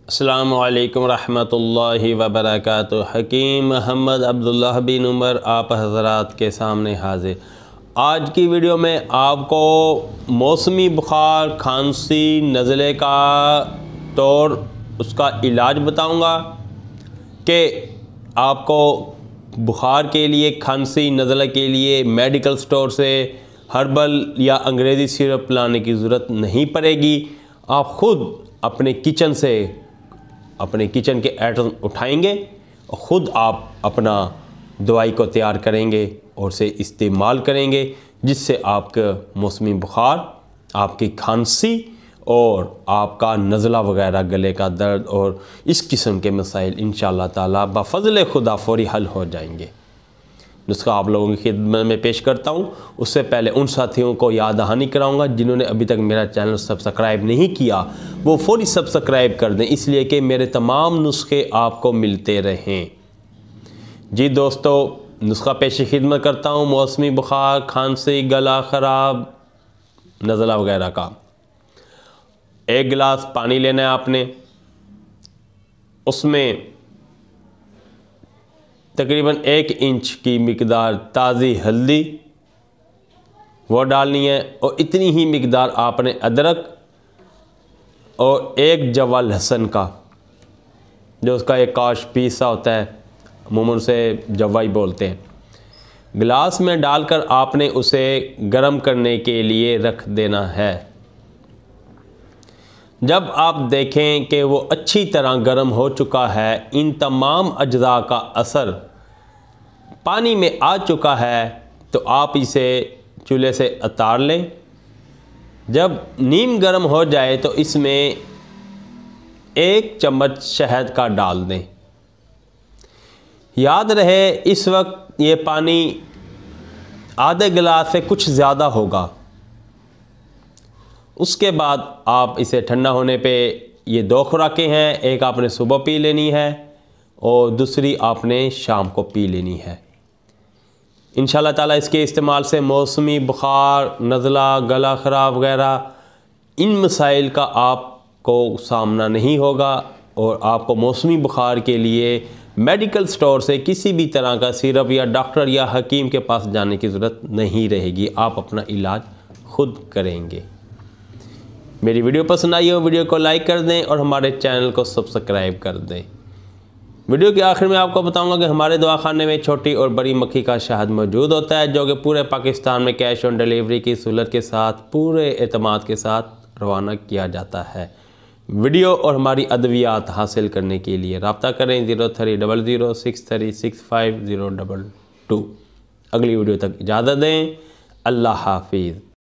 अस्सलामु अलैकुम रहमतुल्लाहि व बरकातुहू। हकीम मोहम्मद अब्दुल्लाह बिन उमर आप हज़रात के सामने हाजिर। आज की वीडियो में आपको मौसमी बुखार, खांसी, नज़ले का तौर उसका इलाज बताऊंगा कि आपको बुखार के लिए, खांसी, नज़ले के लिए मेडिकल स्टोर से हर्बल या अंग्रेज़ी सिरप लाने की ज़रूरत नहीं पड़ेगी। आप ख़ुद अपने किचन के आइटम उठाएंगे और ख़ुद आप अपना दवाई को तैयार करेंगे और उसे इस्तेमाल करेंगे, जिससे आपका मौसमी बुखार, आपकी खांसी और आपका नज़ला वगैरह, गले का दर्द और इस किस्म के मसाइल इंशाअल्लाह ताला बफ़ज़ल खुदा फ़ौरी हल हो जाएंगे। नुस्खा आप लोगों की खिदमत में पेश करता हूँ। उससे पहले उन साथियों को याद दहानी कराऊंगा जिन्होंने अभी तक मेरा चैनल सब्सक्राइब नहीं किया, वो फ़ौरी सब्सक्राइब कर दें, इसलिए कि मेरे तमाम नुस्खे आपको मिलते रहें। जी दोस्तों, नुस्खा पेश खिदमत करता हूँ मौसमी बुखार, खांसी, गला ख़राब, नज़ला वगैरह का। 1 गिलास पानी लेना है आपने, उसमें तकरीबन 1 इंच की मिकदार ताज़ी हल्दी वो डालनी है और इतनी ही मिकदार आपने अदरक और 1 जवा लहसुन का, जो उसका एक काश पीसा होता है, अमूमन उसे जवा ही बोलते हैं, गिलास में डालकर आपने उसे गर्म करने के लिए रख देना है। जब आप देखें कि वो अच्छी तरह गर्म हो चुका है, इन तमाम अज्जा का असर पानी में आ चुका है, तो आप इसे चूल्हे से उतार लें। जब नीम गर्म हो जाए तो इसमें 1 चम्मच शहद का डाल दें। याद रहे इस वक्त ये पानी आधे गिलास से कुछ ज़्यादा होगा। उसके बाद आप इसे ठंडा होने पे, ये 2 खुराकें हैं, एक आपने सुबह पी लेनी है और दूसरी आपने शाम को पी लेनी है। इंशाअल्लाह ताला इसके इस्तेमाल से मौसमी बुखार, नज़ला, गला ख़राब वगैरह इन मसाइल का आपको सामना नहीं होगा और आपको मौसमी बुखार के लिए मेडिकल स्टोर से किसी भी तरह का सिरप या डॉक्टर या हकीम के पास जाने की ज़रूरत नहीं रहेगी। आप अपना इलाज खुद करेंगे। मेरी वीडियो पसंद आई हो, वीडियो को लाइक कर दें और हमारे चैनल को सब्सक्राइब कर दें। वीडियो के आखिर में आपको बताऊंगा कि हमारे दवाखाने में छोटी और बड़ी मक्खी का शहद मौजूद होता है, जो कि पूरे पाकिस्तान में कैश ऑन डिलीवरी की सहूलत के साथ, पूरे एतमाद के साथ रवाना किया जाता है। वीडियो और हमारी अद्वियात हासिल करने के लिए रब्ता करें 03006365 022। अगली वीडियो तक इजाज़त दें। अल्लाह हाफिज़।